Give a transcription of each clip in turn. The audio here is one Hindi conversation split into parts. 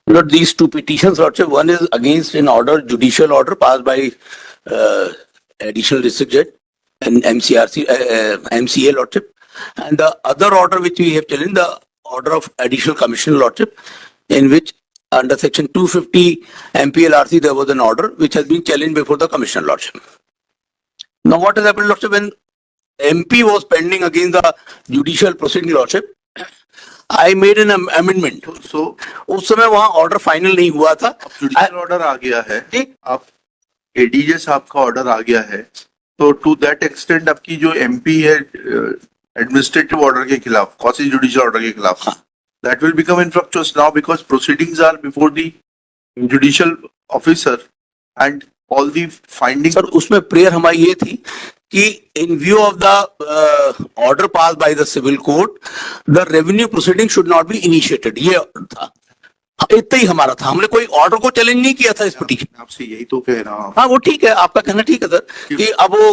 Lord, these two petitions, Lordship, one is against an order, judicial order passed by additional district judge and MCA, Lordship, and the other order which we have challenged, the order of additional commissioner, Lordship, in which under section 250 MPLRC there was an order which has been challenged before the commissioner, Lordship. Now what has happened, Lordship, when MP was pending against the judicial proceeding, Lordship, I made an amendment. So उस समय वहाँ ऑर्डर फाइनल नहीं हुआ था. जुडिशियल ऑर्डर आ गया है, आप एडीजे साहब का ऑर्डर आ गया है, तो टू दैट एक्सटेंट आपकी जो एमपी है एडमिनिस्ट्रेटिव ऑर्डर के खिलाफ, क्वासी जुडिशियल ऑर्डर के खिलाफ, that will become infructuous now because proceedings are before the judicial officer and all the finding. Sir उसमें प्रेयर हमारी ये थी कि in view of the order passed by the civil court, the revenue proceeding should not be initiated. ये था, इतना ही हमारा था. हमने कोई ऑर्डर को चैलेंज नहीं किया था इस पिटीशन. आपसे यही तो कह रहा हूँ. हाँ वो ठीक है, आपका कहना ठीक है सर कि अब वो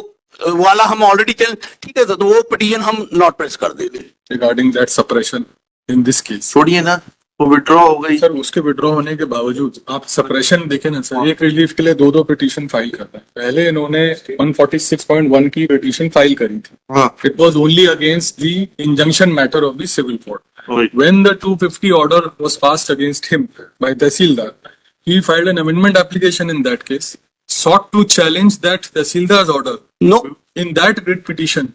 वाला हम ऑलरेडी ठीक है सर, तो वो पिटीशन हम नॉट प्रेस कर देते. Regarding that suppression in this case, छोड़िए ना, वो विड्रॉ हो गई. सर उसके विड्रॉ होने के बावजूद आप सप्रेशन देखें ना सर, एक रिलीफ के लिए दो पिटीशन फाइल कर रहे हैं. पहले इन्होंने 146.1 की पिटीशन फाइल करी थी. It was only against the injunction matter of the civil court. When the 250 order was passed against him by tehsildar, he filed an amendment application in that case, sought to challenge that tehsildar's order. No, in that writ petition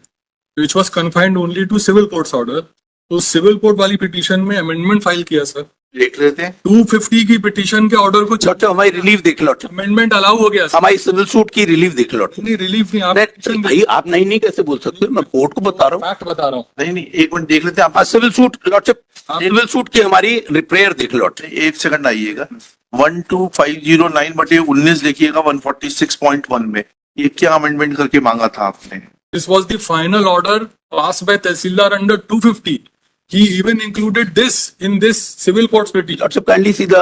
which was confined only to civil court's order, तो सिविल कोर्ट वाली पिटीशन में अमेंडमेंट फाइल किया सर. देख लेते हैं 250 की पिटीशन के ऑर्डर को लॉर्डशिप हमारी रिलीफ देख लो. अमेंडमेंट अलाउ हो गया. हमारी सिविल सूट की रिलीफ देख लो. नहीं रिलीफ नहीं, भाई आप नहीं कैसे बोल सकते, मैं कोर्ट को बता रहा हूँ, फैक्ट बता रहा हूँ. नहीं एक मिनट देख लेते हैं. आप civil suit lordship, civil suit की हमारी प्रेयर देख लो. एक सेकंड आइएगा. 12509/19 लिखिएगा 146.1 में. ये क्या अमेंडमेंट करके मांगा था आपने? This was the final order passed by Tehsildar under 250. He even included this in this civil court's petition. Lordship, kindly see the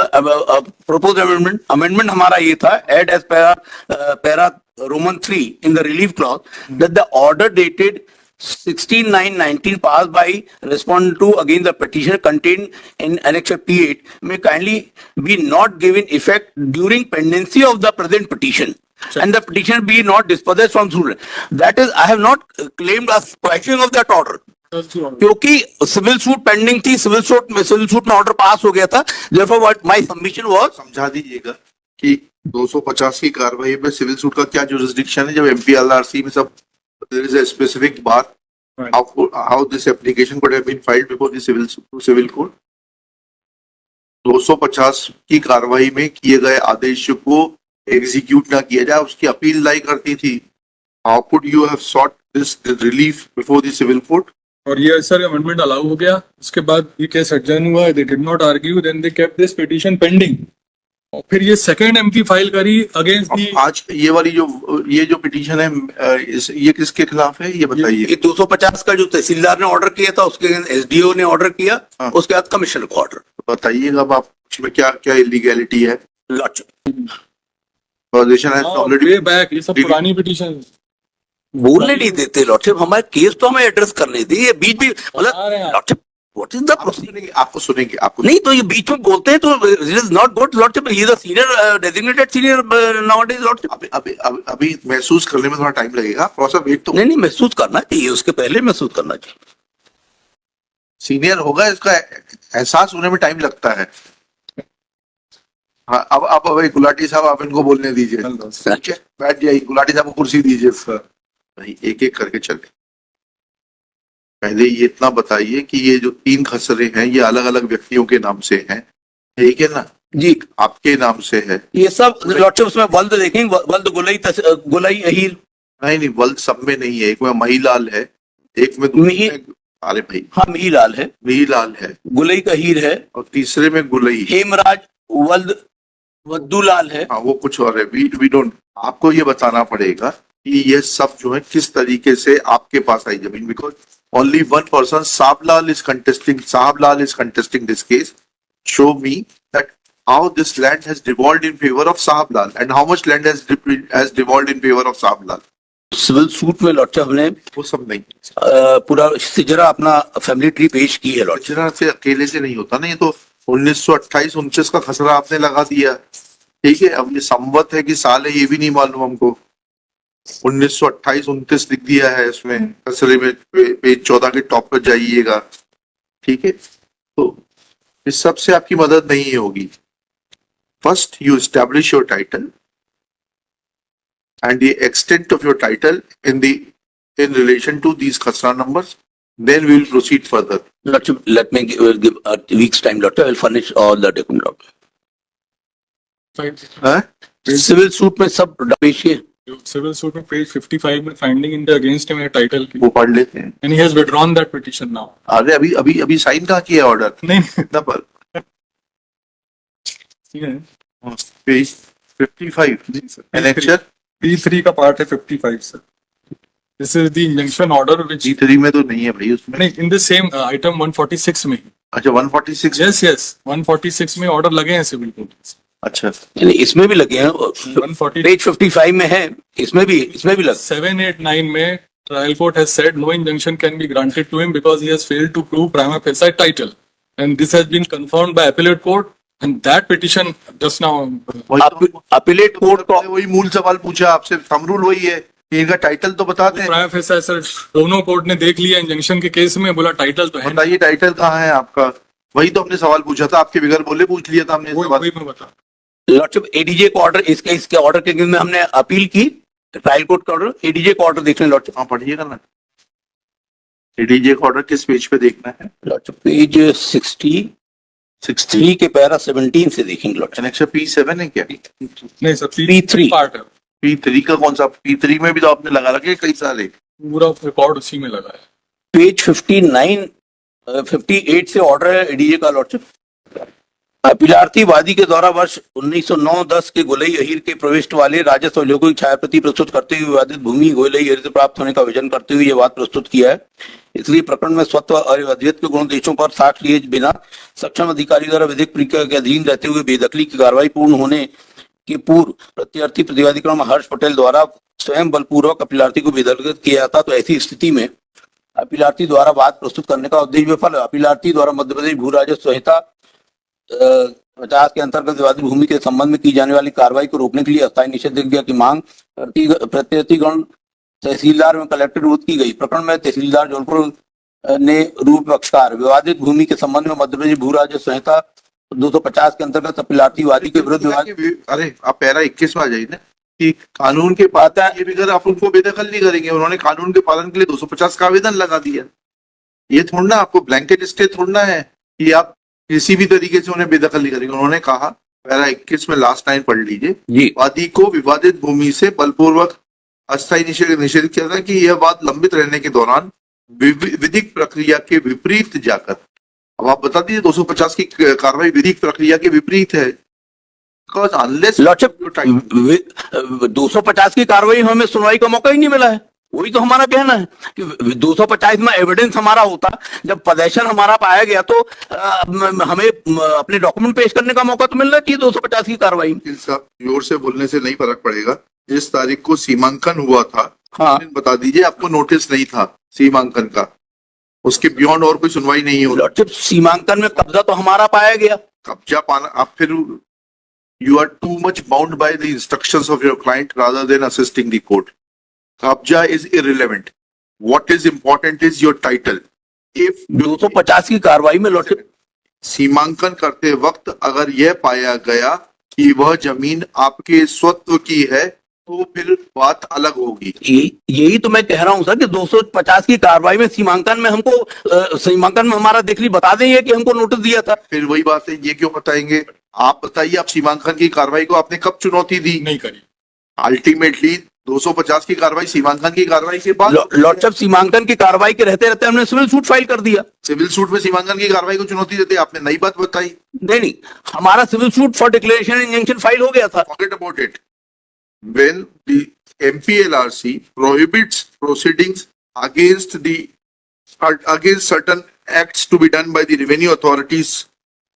proposed amendment. Amendment हमारा ये था, add as para Roman 3 in the relief clause that the order dated 16/9/19 passed by respondent to against the petition contained in Annexure P8 may kindly be not given effect during pendency of the present petition. And the petition be not dispossessed from suit. That is, I have not claimed a quashing of that order. क्योंकि सिविल सूट पेंडिंग थी, सिविल सूट में ऑर्डर पास हो गया था. Therefore, what my submission was. समझा दीजिएगा कि 250 की कार्रवाई में सिविल सूट का क्या जुरिस्डिक्शन है, जब एमपीएलआरसी में सब there is a specific bar how this application could have been filed before the civil court. 250 की कार्रवाई में किए गए आदेश को एग्जीक्यूट ना किया जाए, उसकी अपील लाई करती थी. How could you have sought this relief before the civil court? और ये सर अमेंडमेंट अलाउ हो गया. उसके बाद ये केस एडजर्न हुआ. They did not argue, then they kept this petition pending. और फिर ये सेकंड एमपी फाइल करी अगेंस्ट दी. आज ये वाली जो पिटीशन है, ये किसके खिलाफ है ये बताइए. ये 250 का जो तहसीलदार ने ऑर्डर किया था, उसके एसडीओ ने ऑर्डर किया. उसके बाद कमिश्नर को ऑर्डर. बताइएगा अब आप उसमें क्या इलीगैलिटी है. लॉर्डशिप पोजीशन है ऑलरेडी वे बैक. ये सब पुरानी पिटीशन बोलने नहीं देते. लॉर्डशिप हमारे केस तो हमें एड्रेस करने दी. ये बीच भी मतलब lordship what is the proceeding. आपको सुनेंगे आपको नहीं तो ये बीच में बोलते हैं तो it is not good. Lordship he is a senior designated senior nowadays. Lordship अभी महसूस करने में थोड़ा टाइम लगेगा. थोड़ा सा वेट तो नहीं महसूस करना चाहिए, उसके पहले महसूस करना चाहिए. सीनियर होगा, इसका एहसास होने में टाइम लगता है. हाँ, अब गुलाटी साहब आप इनको बोलने दीजिए. बैठ जाइए. गुलाटी साहब को कुर्सी दीजिए. सर भाई एक एक करके चले. पहले ये इतना बताइए कि ये जो 3 खसरे हैं ये अलग अलग व्यक्तियों के नाम से हैं, ठीक है ना जी? आपके नाम से है ये सब. लॉर्डशिप उसमें वल्द देखेंगे, वल्द गुलई अहीर. नहीं वल्द सब में नहीं है. एक में महीलाल है, एक में अरे भाई हाँ महीलाल है, महीलाल है, गुलई अहीर है, और तीसरे में गुलई हेमराज वल्द वद्दूलाल है. हाँ वो कुछ और है. We don't. आपको ये बताना पड़ेगा कि ये सब जो है किस तरीके से आपके पास आई जमीन. Because only one person Sahablal is contesting this case. Show me that how this land has devolved in favour of Sahablal and how much land has devolved in favour of Sahablal. Civil suit में लॉर्डशिप हमने वो सब नहीं पूरा सिजरा अपना फैमिली ट्री पेश की है. लॉर्डशिप सिजरा से अकेले से नहीं होता ना, ये तो 1928-29 का खसरा आपने लगा दिया, ठीक है। अब ये संवत है कि साल है ये भी नहीं मालूम हमको। 1928-29 लिख दिया है इसमें खसरे में, पेज 14 के टॉप पर जाइएगा, ठीक है। तो इस सब से आपकी मदद नहीं होगी। First you establish your title and the extent of your title in relation to these khasra numbers, then we will proceed further. Let me give a week's time, Lord. I will furnish all the document. हाँ? सिविल सूट में सब पेश किए। सिविल सूट में पेज 55 में finding in the against him title की, वो पढ़ लेते हैं। And he has withdrawn that petition now. अरे अभी अभी अभी साइन कहाँ किया ऑर्डर? नहीं, इतना पर ठीक है पेज 55 जी सर। एनेक्चर P3 का पार्ट है 55 sir. This is the injunction order which G3 में तो नहीं है भाई उसमें। नहीं, इन द सेम आइटम 146 में। अच्छा 146। यस 146 में ऑर्डर लगे हैं सिविल कोर्ट। अच्छा नहीं, इसमें भी लगे हैं। 140 पेज 55 में है, इसमें भी लगे। 789 में trial court has said no injunction can be granted to him because he has failed to prove prima facie title, and this has been confirmed by appellate court, and that petition just now appellate court को वही मूल सवाल पूछा आपसे, थंब रूल वही है कि इनका टाइटल तो बता दें। prima facie सर दोनों कोर्ट ने देख लिया इंजंक्शन के केस में, बोला टाइटल तो है नहीं। बताइए टाइटल कहाँ है आपका? वही तो हमने सवाल पूछा था, आपके बगैर बोले पूछ लिया था हमने इस सवाल। वही मैं बता। लॉर्डशिप एडीजे को ऑर्डर, इसके ऑर्डर के में हमने अपील की, ट्रायल कोर्ट का ऑर्डर, एडीजे को ऑर्डर देख लें लॉर्डशिप। हाँ पढ़िएगा ना, एडीजे का ऑर्डर किस पेज पे देखना है? लॉर्डशिप पेज 63 के पैरा 17 से देखेंगे लॉर्डशिप। एनेक्चर P7 है क्या? नहीं सर, P3 पार्ट है। P3 का कौन सा? P3 में भी तो आपने लगा रखे कई सारे। पूरा रिकॉर्ड उसी में लगा है। पेज 58 से ऑर्डर है एडीजे का लॉर्डशिप। अपीलार्थी वादी के द्वारा वर्ष 1909-10 के गोलई अहीर के प्रविष्ट वाले राजस्व अभियोगों की छायाप्रति प्रस्तुत करते हुए विवादित भूमि गोलई अहीर से प्राप्त होने का विजन करते हुए यह बात प्रस्तुत किया है। इसलिए प्रकरण में स्वत्व और अद्वैत के गुणोद्देश्यों पर साक्ष्य लिए बिना सक्षम अधिकारी द्वारा विधिक प्रक्रिया के अधीन रहते हुए बेदखली की कार्रवाई पूर्ण होने के पूर्व प्रत्यार्थी प्रतिवादीक्रम हर्ष पटेल द्वारा स्वयं बलपूर्वक अपीलार्थी को बेदखल किया जाता, तो ऐसी स्थिति में अपीलार्थी द्वारा बात प्रस्तुत करने का उद्देश्य विफल है। अपीलार्थी द्वारा मध्य प्रदेश भू राजस्व संहिता 50 के अंतर्गत विवादित भूमि के संबंध में की जाने वाली कार्रवाई को रोकने के लिए अस्थायी निषेधाज्ञा की मांग प्रत्यार्थीगण तहसीलदार में कलेक्टर विरोध की गई। प्रकरण में तहसीलदार जौनपुर ने रूप पक्षकार विवादित भूमि के संबंध में मध्य प्रदेश भू राजस्व संहिता 250 के अंतर्गत अपीलार्थी वादी के विरुद्ध अरे आप पैरा 21 में आ जाइए ना कि कानून के पाता है, ये भी अगर आप उनको बेदखल नहीं करेंगे, उन्होंने कानून के पालन के लिए 250 का आवेदन लगा दिया। ये थोड़ा आपको ब्लैंकेट स्टे थोड़ा है कि आप किसी भी तरीके से उन्हें बेदखल नहीं करेंगे। उन्होंने कहा पैरा 21 में लास्ट लाइन पढ़ लीजिए, वादी को विवादित भूमि से बलपूर्वक अस्थायी निषेध किया था कि यह बात लंबित रहने के दौरान विधिक प्रक्रिया के विपरीत जाकर, अब आप बता दीजिए 250 की कार्रवाई विधिक प्रक्रिया के विपरीत है। लॉर्डशिप 250 की कार्रवाई हमें सुनवाई का मौका ही नहीं मिला है। वही तो हमारा कहना है कि 250 में एविडेंस हमारा होता, जब पोजेशन हमारा पाया गया तो हमें अपने डॉक्यूमेंट पेश करने का मौका तो मिलना चाहिए 250 की कार्रवाई। जोर से बोलने से नहीं फर्क पड़ेगा। जिस तारीख को सीमांकन हुआ था, हाँ बता दीजिए, आपको नोटिस नहीं था सीमांकन का, उसके बियॉन्ड और कोई सुनवाई नहीं होगी। लॉर्डशिप सीमांकन में कब्जा तो हमारा पाया गया। कब्जा पाना, आप फिर you are too much bound by the instructions of your client rather than assisting the court. Kabja is irrelevant. What is important is your title. If 250 की कार्रवाई में लॉर्डशिप सीमांकन करते वक्त अगर यह पाया गया कि वह जमीन आपके स्वत्व की है तो फिर बात अलग होगी। यही तो मैं कह रहा हूं सर कि 250 की कार्रवाई में सीमांकन में हमको सीमांकन में हमारा देखली बता देंगे कि हमको नोटिस दिया था। फिर वही बात है, ये क्यों बताएंगे? आप बताइए, आप सीमांकन की कार्रवाई को आपने कब चुनौती दी? नहीं करी। अल्टीमेटली 250 की कार्रवाई सीमांकन की कार्रवाई के बाद लॉर्डशिप सीमांकन की कार्रवाई के रहते रहते हमने सिविल सूट फाइल कर दिया। सिविल सूट में सीमांकन की कार्रवाई को चुनौती देते आपने नई बात बताई। नहीं, हमारा civil suit for declaration injunction file हो गया था। Forget about it. When the MPLRC prohibits proceedings against certain acts to be done by the revenue authorities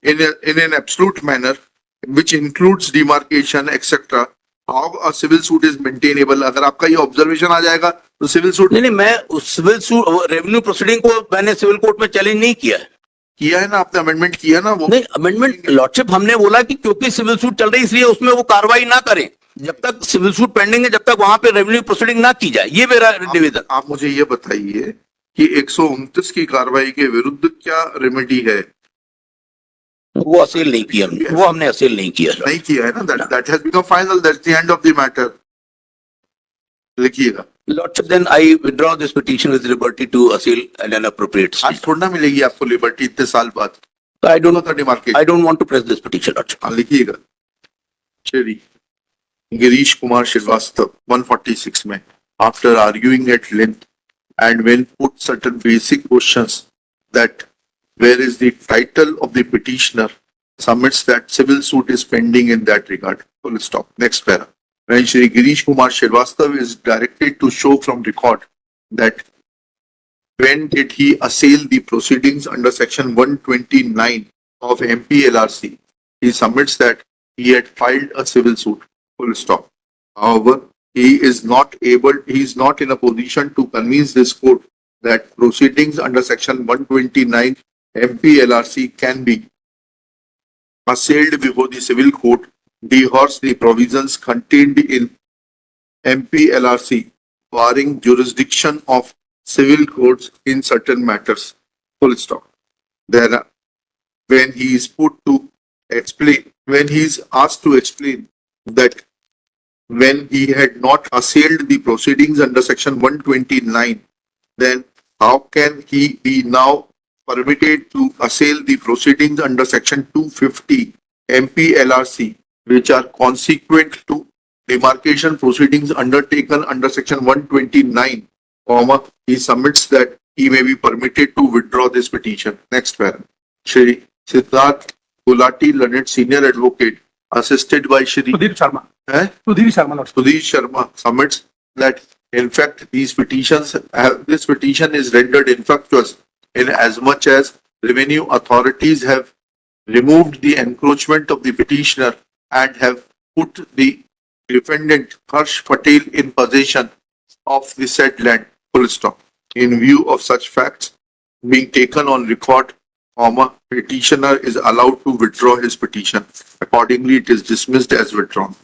in an absolute manner, which includes demarcation, etc., how a civil suit is maintainable? अगर आपका ये ऑब्जर्वेशन आ जाएगा तो सिविल सूट नहीं, मैं उस सिविल सूट रेवेन्यू प्रोसीडिंग को मैंने सिविल कोर्ट में चैलेंज नहीं किया है। किया है ना आपने, अमेंडमेंट किया ना वो? नहीं, अमेंडमेंट लॉर्डशिप हमने बोला कि क्योंकि सिविल सूट चल रही इसलिए उसमें वो कार्रवाई ना करें जब तक सिविल सूट पेंडिंग है, जब तक वहां पे रेवेन्यू प्रोसीडिंग ना की जाए, ये मेरा निवेदन। आप मुझे ये बताइए कि 129 की कार्रवाई के विरुद्ध क्या रेमेडी है? वो असील नहीं किया हमने, वो हमने असील नहीं किया। नहीं किया है ना, that has become final, that's the end of the matter. लिखिएगा। Lordship, then I withdraw this petition with liberty to assail an appropriate आज state. थोड़ा ना मिलेगी आपको लिबर्टी इतने साल बाद। So I don't, demarcate I don't want to press this petition, Lordship. लिखिएगा। श्री गिरीश कुमार श्रीवास्तव 146 में, after arguing at length and when put certain basic questions that where is the title of the petitioner, submits that civil suit is pending in that regard. Full stop. Next para. When Shri Girish Kumar Srivastava is directed to show from record that when did he assail the proceedings under section 129 of MPLRC, he submits that he had filed a civil suit. Full stop. However, he is not in a position to convince this court that proceedings under section 129 MPLRC can be assailed before the civil court, dehors the provisions contained in MPLRC barring jurisdiction of civil courts in certain matters. Full stop. Then, when he is asked to explain that when he had not assailed the proceedings under section 129, then how can he be now permitted to assail the proceedings under section 250 MPLRC, which are consequent to demarcation proceedings undertaken under section 129, he submits that he may be permitted to withdraw this petition. Next paragraph. Shri Siddharth Gulati, learned senior advocate, assisted by Shri Sudhir Sharma. Sudhir Sudhir Sharma, Lord. Sharma, submits that in fact this petition is rendered infructuous in as much as revenue authorities have removed the encroachment of the petitioner and have put the defendant Harsh Patel in possession of the said land. Full stop. In view of such facts being taken on record, petitioner is allowed to withdraw his petition. Accordingly, it is dismissed as withdrawn.